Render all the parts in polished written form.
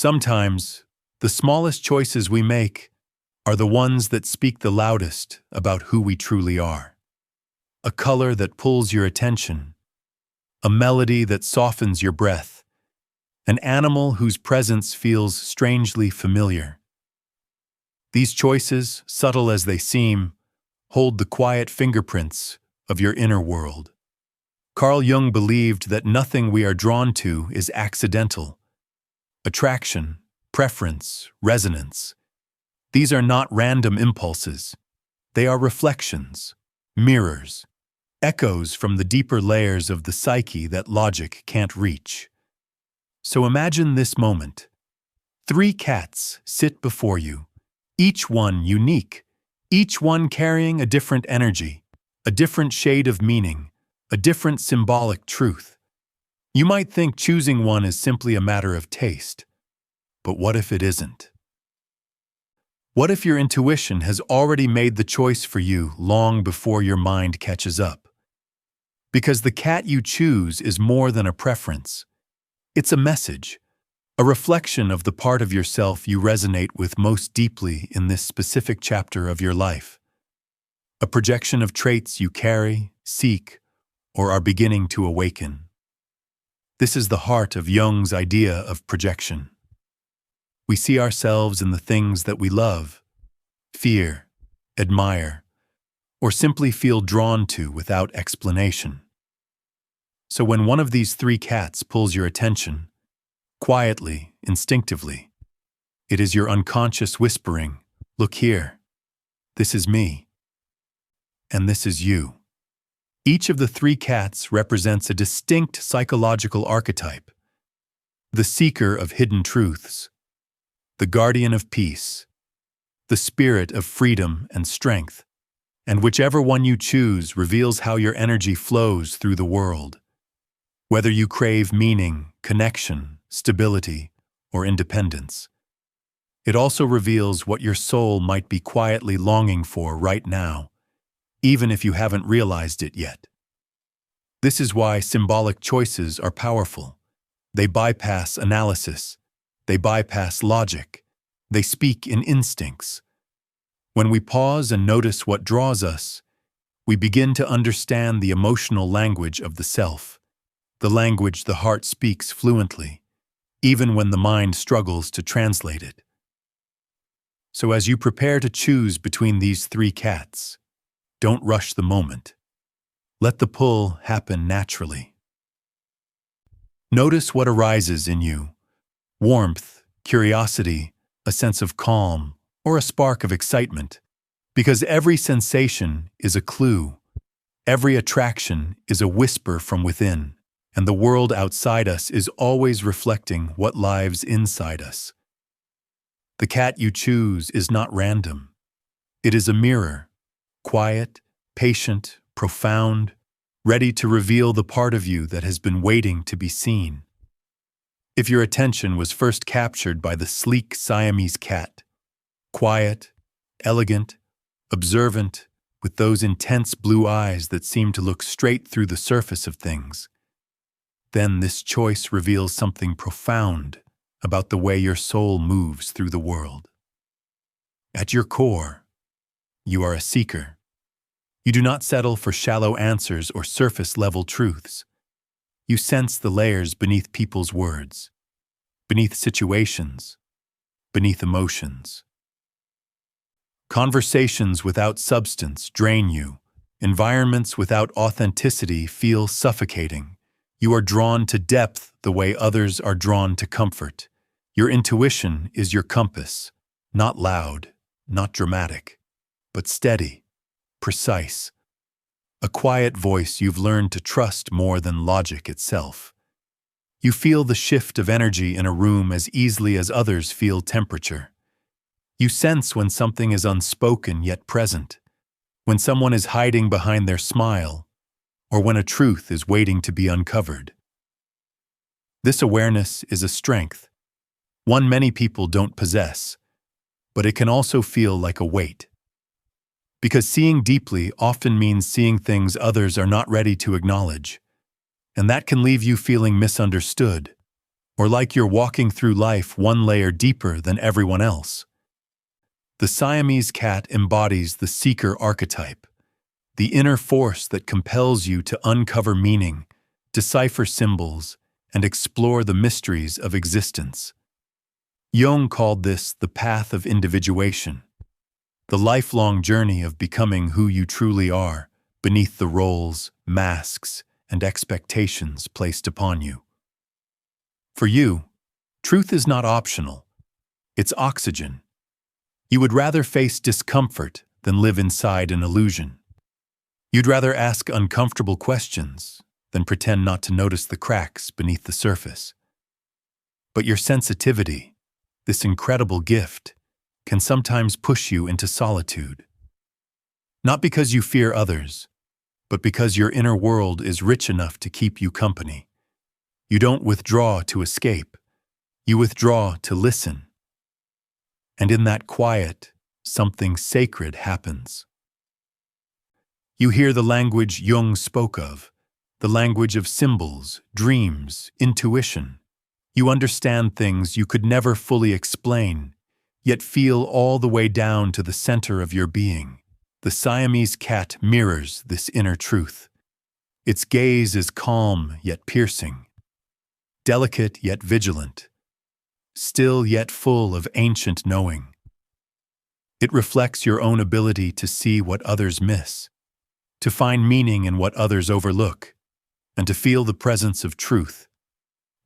Sometimes, the smallest choices we make are the ones that speak the loudest about who we truly are. A color that pulls your attention, a melody that softens your breath, an animal whose presence feels strangely familiar. These choices, subtle as they seem, hold the quiet fingerprints of your inner world. Carl Jung believed that nothing we are drawn to is accidental. Attraction, preference, resonance. These are not random impulses. They are reflections, mirrors, echoes from the deeper layers of the psyche that logic can't reach. So imagine this moment. 3 cats sit before you, each one unique, each one carrying a different energy, a different shade of meaning, a different symbolic truth. You might think choosing one is simply a matter of taste. But what if it isn't? What if your intuition has already made the choice for you long before your mind catches up? Because the cat you choose is more than a preference. It's a message, a reflection of the part of yourself you resonate with most deeply in this specific chapter of your life. A projection of traits you carry, seek, or are beginning to awaken. This is the heart of Jung's idea of projection. We see ourselves in the things that we love, fear, admire, or simply feel drawn to without explanation. So when one of these 3 cats pulls your attention, quietly, instinctively, it is your unconscious whispering, "Look here. This is me. And this is you." Each of the 3 cats represents a distinct psychological archetype: the seeker of hidden truths, the guardian of peace, the spirit of freedom and strength, and whichever one you choose reveals how your energy flows through the world. Whether you crave meaning, connection, stability, or independence, it also reveals what your soul might be quietly longing for right now, even if you haven't realized it yet. This is why symbolic choices are powerful. They bypass analysis. They bypass logic. They speak in instincts. When we pause and notice what draws us, we begin to understand the emotional language of the self, the language the heart speaks fluently, even when the mind struggles to translate it. So as you prepare to choose between these 3 cats, don't rush the moment. Let the pull happen naturally. Notice what arises in you: warmth, curiosity, a sense of calm, or a spark of excitement. Because every sensation is a clue. Every attraction is a whisper from within, and the world outside us is always reflecting what lives inside us. The cat you choose is not random. It is a mirror, quiet, patient, profound, ready to reveal the part of you that has been waiting to be seen. If your attention was first captured by the sleek Siamese cat, quiet, elegant, observant, with those intense blue eyes that seem to look straight through the surface of things, then this choice reveals something profound about the way your soul moves through the world. At your core, you are a seeker. You do not settle for shallow answers or surface-level truths. You sense the layers beneath people's words, beneath situations, beneath emotions. Conversations without substance drain you. Environments without authenticity feel suffocating. You are drawn to depth the way others are drawn to comfort. Your intuition is your compass, not loud, not dramatic, but steady, precise. A quiet voice you've learned to trust more than logic itself. You feel the shift of energy in a room as easily as others feel temperature. You sense when something is unspoken yet present, when someone is hiding behind their smile, or when a truth is waiting to be uncovered. This awareness is a strength, one many people don't possess, but it can also feel like a weight. Because seeing deeply often means seeing things others are not ready to acknowledge, and that can leave you feeling misunderstood, or like you're walking through life one layer deeper than everyone else. The Siamese cat embodies the Seeker Archetype, the inner force that compels you to uncover meaning, decipher symbols, and explore the mysteries of existence. Jung called this the path of individuation, the lifelong journey of becoming who you truly are, beneath the roles, masks, and expectations placed upon you. For you, truth is not optional. It's oxygen. You would rather face discomfort than live inside an illusion. You'd rather ask uncomfortable questions than pretend not to notice the cracks beneath the surface. But your sensitivity, this incredible gift, can sometimes push you into solitude. Not because you fear others, but because your inner world is rich enough to keep you company. You don't withdraw to escape. You withdraw to listen. And in that quiet, something sacred happens. You hear the language Jung spoke of, the language of symbols, dreams, intuition. You understand things you could never fully explain, yet feel all the way down to the center of your being. The Siamese cat mirrors this inner truth. Its gaze is calm yet piercing, delicate yet vigilant, still yet full of ancient knowing. It reflects your own ability to see what others miss, to find meaning in what others overlook, and to feel the presence of truth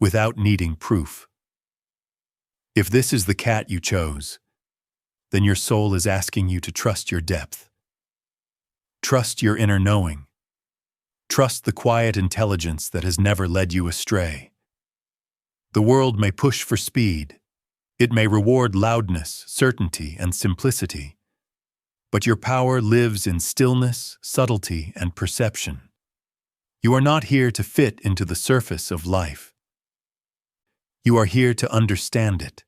without needing proof. If this is the cat you chose, then your soul is asking you to trust your depth. Trust your inner knowing. Trust the quiet intelligence that has never led you astray. The world may push for speed. It may reward loudness, certainty, and simplicity. But your power lives in stillness, subtlety, and perception. You are not here to fit into the surface of life. You are here to understand it,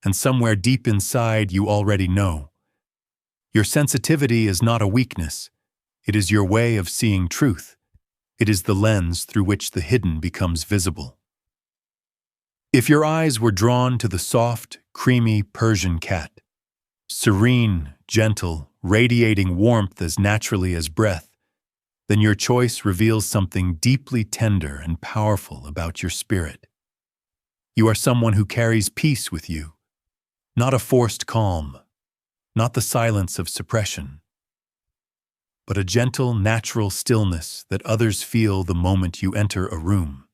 and somewhere deep inside you already know. Your sensitivity is not a weakness. It is your way of seeing truth. It is the lens through which the hidden becomes visible. If your eyes were drawn to the soft, creamy Persian cat, serene, gentle, radiating warmth as naturally as breath, then your choice reveals something deeply tender and powerful about your spirit. You are someone who carries peace with you, not a forced calm, not the silence of suppression, but a gentle, natural stillness that others feel the moment you enter a room.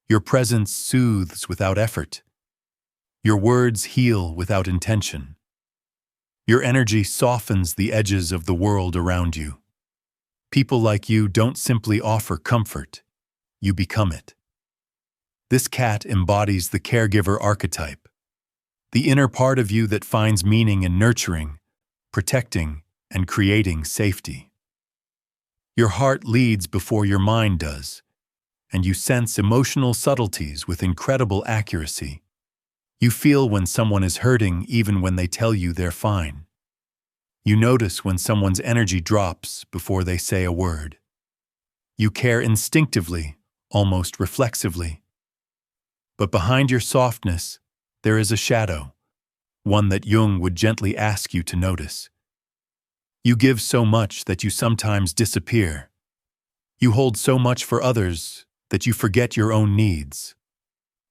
Your presence soothes without effort. Your words heal without intention. Your energy softens the edges of the world around you. People like you don't simply offer comfort, you become it. This cat embodies the caregiver archetype, the inner part of you that finds meaning in nurturing, protecting, and creating safety. Your heart leads before your mind does, and you sense emotional subtleties with incredible accuracy. You feel when someone is hurting even when they tell you they're fine. You notice when someone's energy drops before they say a word. You care instinctively, almost reflexively. But behind your softness, there is a shadow, one that Jung would gently ask you to notice. You give so much that you sometimes disappear. You hold so much for others that you forget your own needs.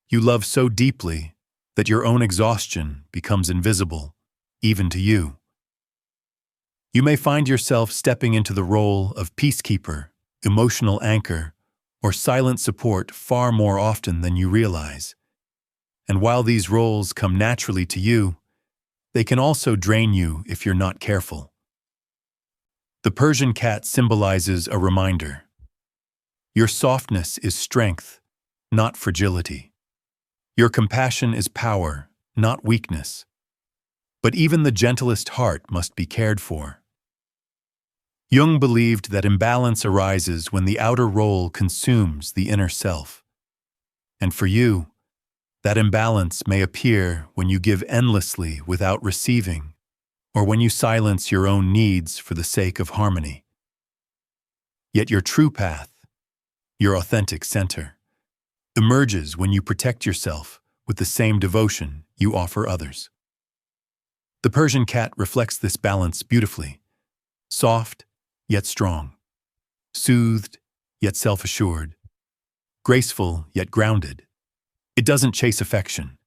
You love so deeply that your own exhaustion becomes invisible, even to you. You may find yourself stepping into the role of peacekeeper, emotional anchor, or silent support far more often than you realize. And while these roles come naturally to you, they can also drain you if you're not careful. The Persian cat symbolizes a reminder. Your softness is strength, not fragility. Your compassion is power, not weakness. But even the gentlest heart must be cared for. Jung believed that imbalance arises when the outer role consumes the inner self. And for you, that imbalance may appear when you give endlessly without receiving, or when you silence your own needs for the sake of harmony. Yet your true path, your authentic center, emerges when you protect yourself with the same devotion you offer others. The Persian cat reflects this balance beautifully. Soft, yet strong. Soothed, yet self-assured. Graceful, yet grounded. It doesn't chase affection.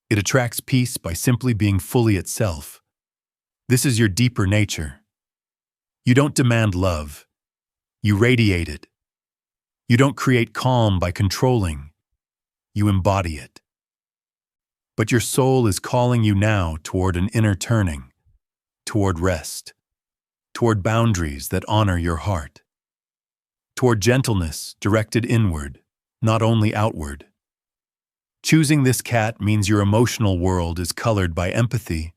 It attracts peace by simply being fully itself. This is your deeper nature. You don't demand love. You radiate it. You don't create calm by controlling. You embody it. But your soul is calling you now toward an inner turning, toward rest, toward boundaries that honor your heart, toward gentleness directed inward, not only outward. Choosing this cat means your emotional world is colored by empathy,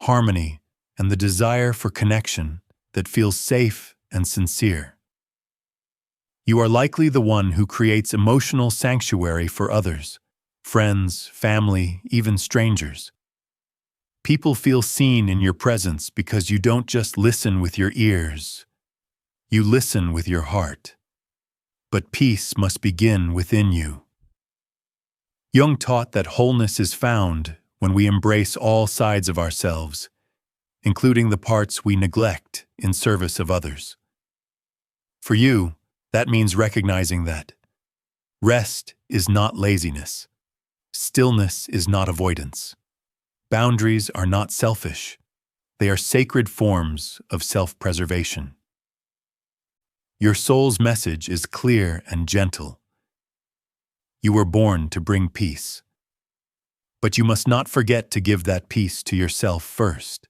harmony, and the desire for connection that feels safe and sincere. You are likely the one who creates emotional sanctuary for others, friends, family, even strangers. People feel seen in your presence because you don't just listen with your ears. You listen with your heart. But peace must begin within you. Jung taught that wholeness is found when we embrace all sides of ourselves, including the parts we neglect in service of others. For you, that means recognizing that rest is not laziness. Stillness is not avoidance. Boundaries are not selfish. They are sacred forms of self-preservation. Your soul's message is clear and gentle. You were born to bring peace. But you must not forget to give that peace to yourself first.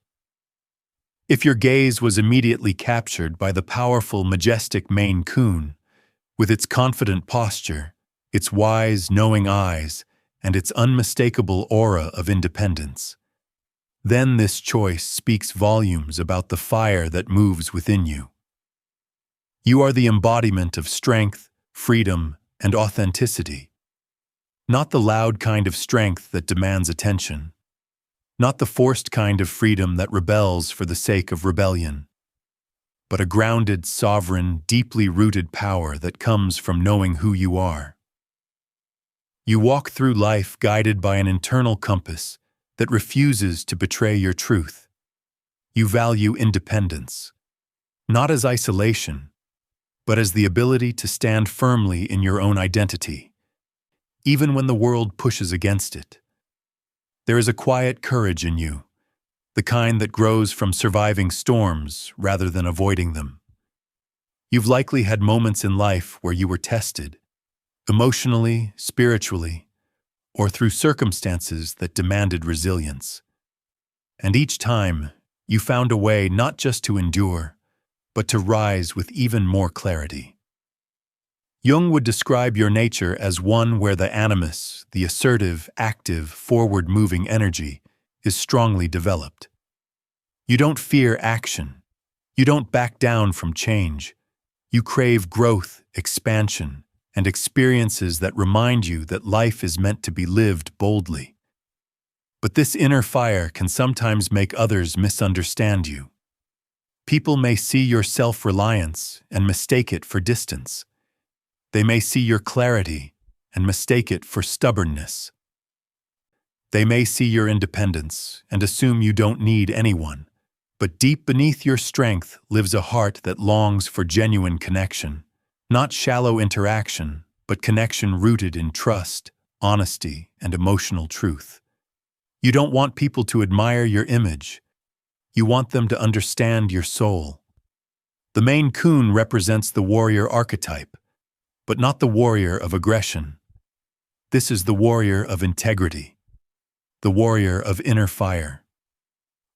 If your gaze was immediately captured by the powerful, majestic Maine Coon, with its confident posture, its wise, knowing eyes, and its unmistakable aura of independence, then this choice speaks volumes about the fire that moves within you. You are the embodiment of strength, freedom, and authenticity. Not the loud kind of strength that demands attention. Not the forced kind of freedom that rebels for the sake of rebellion. But a grounded, sovereign, deeply rooted power that comes from knowing who you are. You walk through life guided by an internal compass that refuses to betray your truth. You value independence, not as isolation, but as the ability to stand firmly in your own identity, even when the world pushes against it. There is a quiet courage in you, the kind that grows from surviving storms rather than avoiding them. You've likely had moments in life where you were tested, emotionally, spiritually, or through circumstances that demanded resilience. And each time, you found a way not just to endure, but to rise with even more clarity. Jung would describe your nature as one where the animus, the assertive, active, forward-moving energy, is strongly developed. You don't fear action. You don't back down from change. You crave growth, expansion, and experiences that remind you that life is meant to be lived boldly. But this inner fire can sometimes make others misunderstand you. People may see your self-reliance and mistake it for distance. They may see your clarity and mistake it for stubbornness. They may see your independence and assume you don't need anyone. But deep beneath your strength lives a heart that longs for genuine connection. Not shallow interaction, but connection rooted in trust, honesty, and emotional truth. You don't want people to admire your image. You want them to understand your soul. The Maine Coon represents the warrior archetype, but not the warrior of aggression. This is the warrior of integrity, the warrior of inner fire,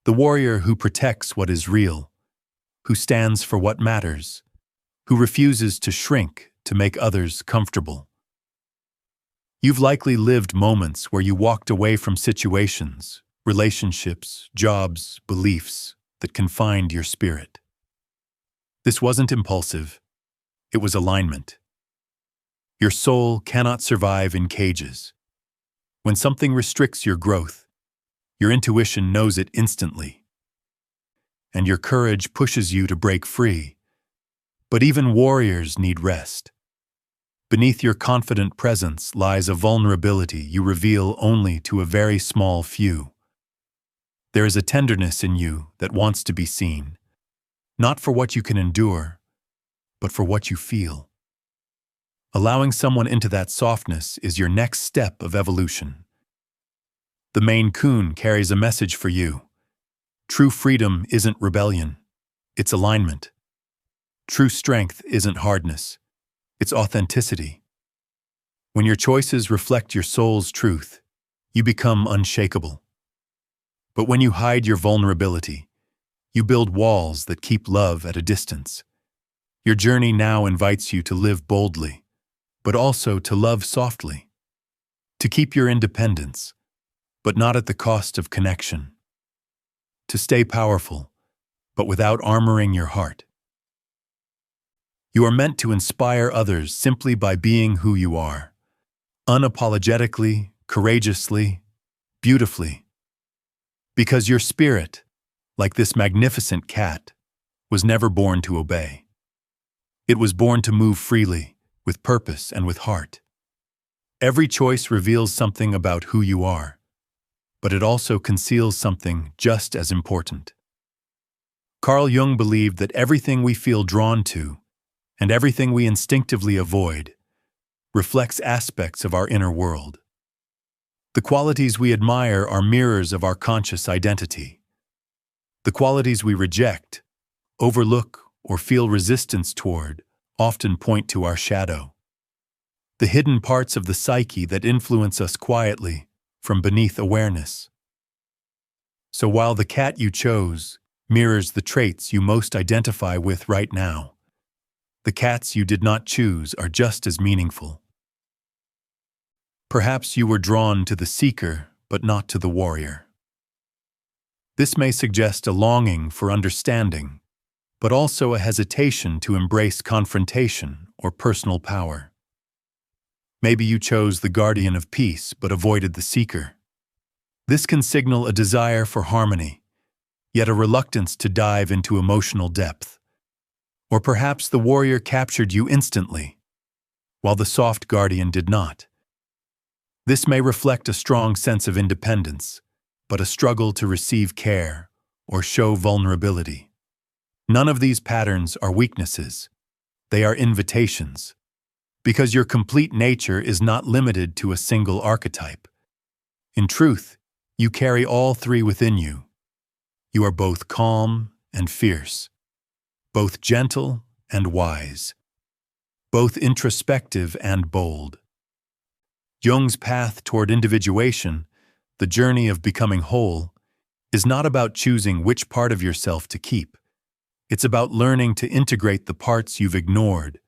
the warrior who protects what is real, who stands for what matters, who refuses to shrink to make others comfortable. You've likely lived moments where you walked away from situations, relationships, jobs, beliefs that confined your spirit. This wasn't impulsive, it was alignment. Your soul cannot survive in cages. When something restricts your growth, your intuition knows it instantly, and your courage pushes you to break free. But even warriors need rest. Beneath your confident presence lies a vulnerability you reveal only to a very small few. There is a tenderness in you that wants to be seen, not for what you can endure, but for what you feel. Allowing someone into that softness is your next step of evolution. The Maine Coon carries a message for you. True freedom isn't rebellion, it's alignment. True strength isn't hardness, it's authenticity. When your choices reflect your soul's truth, you become unshakable. But when you hide your vulnerability, you build walls that keep love at a distance. Your journey now invites you to live boldly, but also to love softly. To keep your independence, but not at the cost of connection. To stay powerful, but without armoring your heart. You are meant to inspire others simply by being who you are. Unapologetically, courageously, beautifully. Because your spirit, like this magnificent cat, was never born to obey. It was born to move freely, with purpose and with heart. Every choice reveals something about who you are, but it also conceals something just as important. Carl Jung believed that everything we feel drawn to, and everything we instinctively avoid, reflects aspects of our inner world. The qualities we admire are mirrors of our conscious identity. The qualities we reject, overlook, or feel resistance toward often point to our shadow. The hidden parts of the psyche that influence us quietly from beneath awareness. So while the cat you chose mirrors the traits you most identify with right now, the cats you did not choose are just as meaningful. Perhaps you were drawn to the seeker, but not to the warrior. This may suggest a longing for understanding, but also a hesitation to embrace confrontation or personal power. Maybe you chose the guardian of peace, but avoided the seeker. This can signal a desire for harmony, yet a reluctance to dive into emotional depth. Or perhaps the warrior captured you instantly, while the soft guardian did not. This may reflect a strong sense of independence, but a struggle to receive care or show vulnerability. None of these patterns are weaknesses. They are invitations. Because your complete nature is not limited to a single archetype. In truth, you carry all three within you. You are both calm and fierce, both gentle and wise, both introspective and bold. Jung's path toward individuation, the journey of becoming whole, is not about choosing which part of yourself to keep. It's about learning to integrate the parts you've ignored,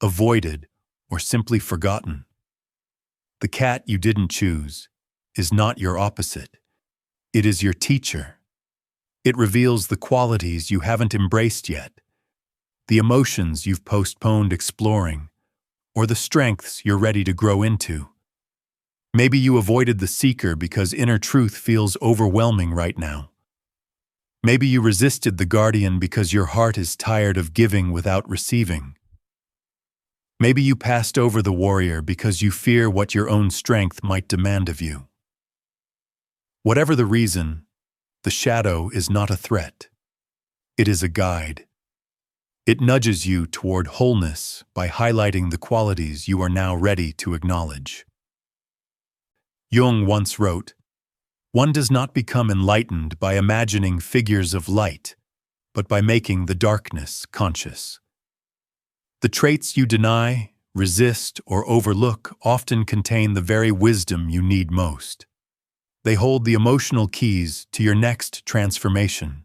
avoided, or simply forgotten. The cat you didn't choose is not your opposite. It is your teacher. It reveals the qualities you haven't embraced yet, the emotions you've postponed exploring, or the strengths you're ready to grow into. Maybe you avoided the seeker because inner truth feels overwhelming right now. Maybe you resisted the guardian because your heart is tired of giving without receiving. Maybe you passed over the warrior because you fear what your own strength might demand of you. Whatever the reason, the shadow is not a threat. It is a guide. It nudges you toward wholeness by highlighting the qualities you are now ready to acknowledge. Jung once wrote, "One does not become enlightened by imagining figures of light, but by making the darkness conscious." The traits you deny, resist, or overlook often contain the very wisdom you need most. They hold the emotional keys to your next transformation.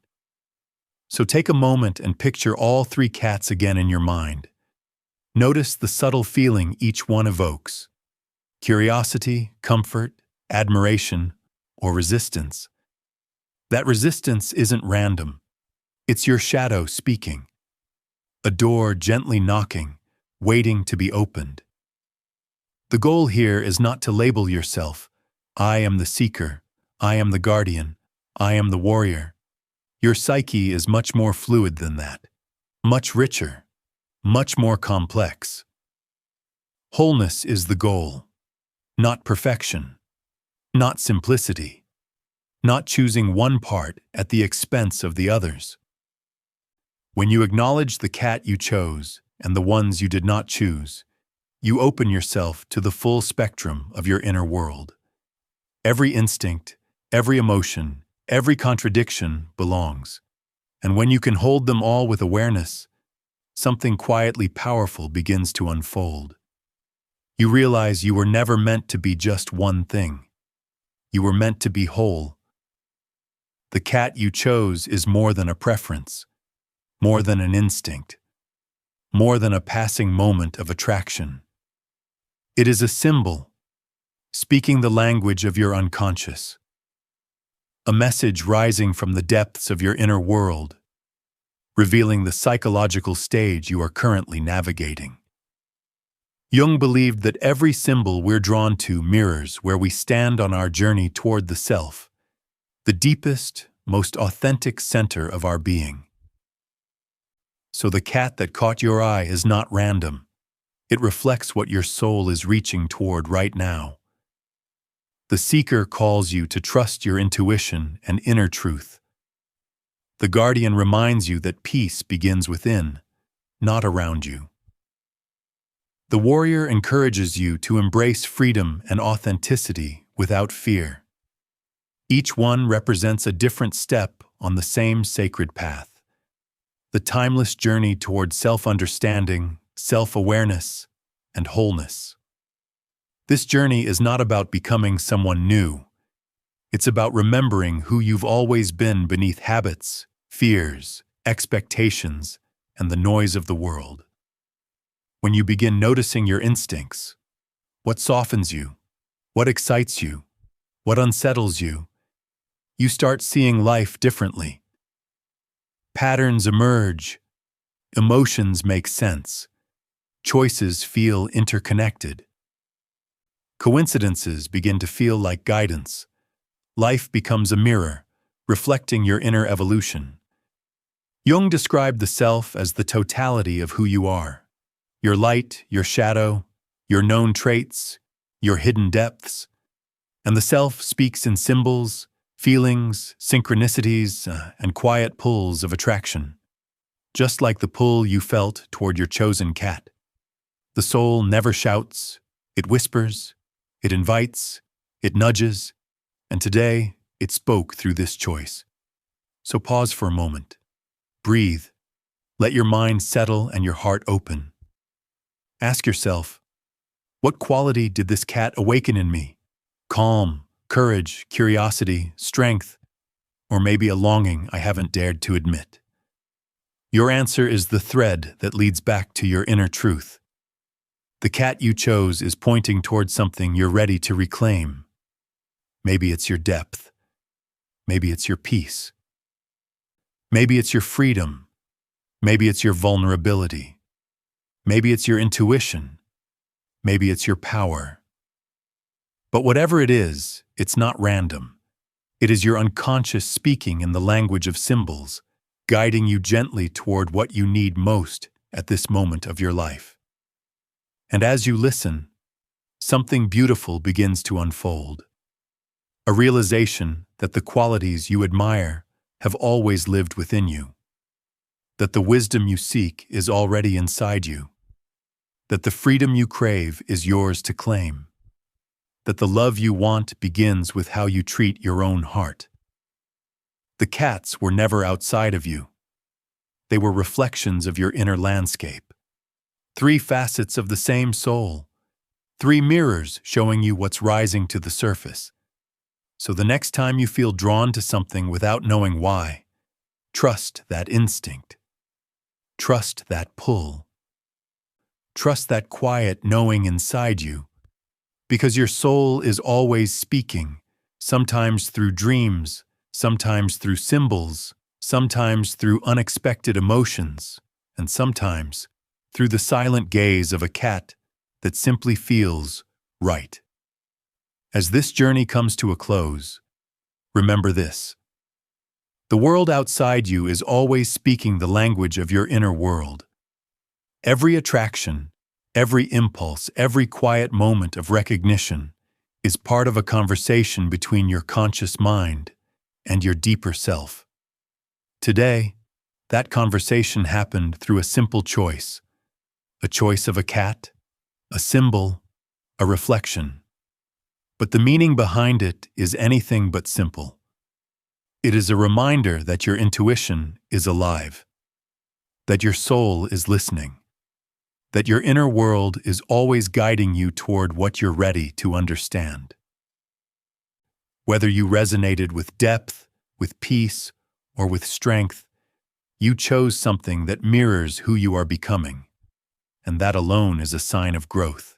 So take a moment and picture all three cats again in your mind. Notice the subtle feeling each one evokes: curiosity, comfort, admiration, or resistance. That resistance isn't random. It's your shadow speaking. A door gently knocking, waiting to be opened. The goal here is not to label yourself, "I am the seeker, I am the guardian, I am the warrior." Your psyche is much more fluid than that, much richer, much more complex. Wholeness is the goal, not perfection, not simplicity, not choosing one part at the expense of the others. When you acknowledge the cat you chose and the ones you did not choose, you open yourself to the full spectrum of your inner world. Every instinct, every emotion, every contradiction belongs. And when you can hold them all with awareness, something quietly powerful begins to unfold. You realize you were never meant to be just one thing. You were meant to be whole. The cat you chose is more than a preference, more than an instinct, more than a passing moment of attraction. It is a symbol, speaking the language of your unconscious. A message rising from the depths of your inner world, revealing the psychological stage you are currently navigating. Jung believed that every symbol we're drawn to mirrors where we stand on our journey toward the self, the deepest, most authentic center of our being. So the cat that caught your eye is not random. It reflects what your soul is reaching toward right now. The Seeker calls you to trust your intuition and inner truth. The Guardian reminds you that peace begins within, not around you. The Warrior encourages you to embrace freedom and authenticity without fear. Each one represents a different step on the same sacred path. The timeless journey toward self-understanding, self-awareness, and wholeness. This journey is not about becoming someone new. It's about remembering who you've always been beneath habits, fears, expectations, and the noise of the world. When you begin noticing your instincts, what softens you, what excites you, what unsettles you, you start seeing life differently. Patterns emerge, emotions make sense, choices feel interconnected. Coincidences begin to feel like guidance. Life becomes a mirror, reflecting your inner evolution. Jung described the self as the totality of who you are. Your light, your shadow, your known traits, your hidden depths. And the self speaks in symbols, feelings, synchronicities, and quiet pulls of attraction. Just like the pull you felt toward your chosen cat. The soul never shouts, it whispers, it invites, it nudges, and today it spoke through this choice. So pause for a moment. Breathe. Let your mind settle and your heart open. Ask yourself, what quality did this cat awaken in me? Calm, courage, curiosity, strength, or maybe a longing I haven't dared to admit. Your answer is the thread that leads back to your inner truth. The cat you chose is pointing towards something you're ready to reclaim. Maybe it's your depth. Maybe it's your peace. Maybe it's your freedom. Maybe it's your vulnerability. Maybe it's your intuition. Maybe it's your power. But whatever it is, it's not random. It is your unconscious speaking in the language of symbols, guiding you gently toward what you need most at this moment of your life. And as you listen, something beautiful begins to unfold. A realization that the qualities you admire have always lived within you. That the wisdom you seek is already inside you. That the freedom you crave is yours to claim. That the love you want begins with how you treat your own heart. The cats were never outside of you. They were reflections of your inner landscape. 3 facets of the same soul. 3 mirrors showing you what's rising to the surface. So the next time you feel drawn to something without knowing why, trust that instinct. Trust that pull. Trust that quiet knowing inside you. Because your soul is always speaking, sometimes through dreams, sometimes through symbols, sometimes through unexpected emotions, and sometimes through the silent gaze of a cat that simply feels right. As this journey comes to a close, remember this. The world outside you is always speaking the language of your inner world. Every attraction, Every impulse, every quiet moment of recognition is part of a conversation between your conscious mind and your deeper self. Today, that conversation happened through a simple choice. A choice of a cat, a symbol, a reflection. But the meaning behind it is anything but simple. It is a reminder that your intuition is alive, that your soul is listening, that your inner world is always guiding you toward what you're ready to understand. Whether you resonated with depth, with peace, or with strength, you chose something that mirrors who you are becoming, and that alone is a sign of growth.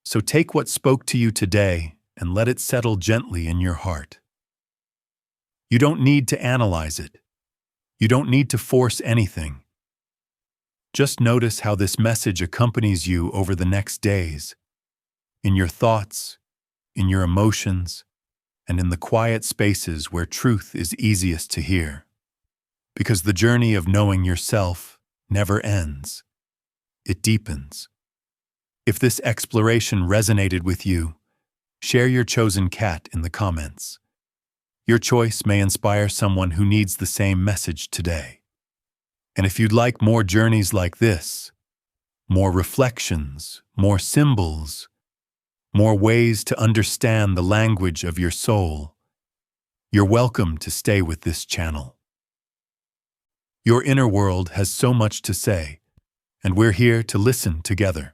So take what spoke to you today and let it settle gently in your heart. You don't need to analyze it. You don't need to force anything. Just notice how this message accompanies you over the next days, in your thoughts, in your emotions, and in the quiet spaces where truth is easiest to hear. Because the journey of knowing yourself never ends. It deepens. If this exploration resonated with you, share your chosen cat in the comments. Your choice may inspire someone who needs the same message today. And if you'd like more journeys like this, more reflections, more symbols, more ways to understand the language of your soul, you're welcome to stay with this channel. Your inner world has so much to say, and we're here to listen together.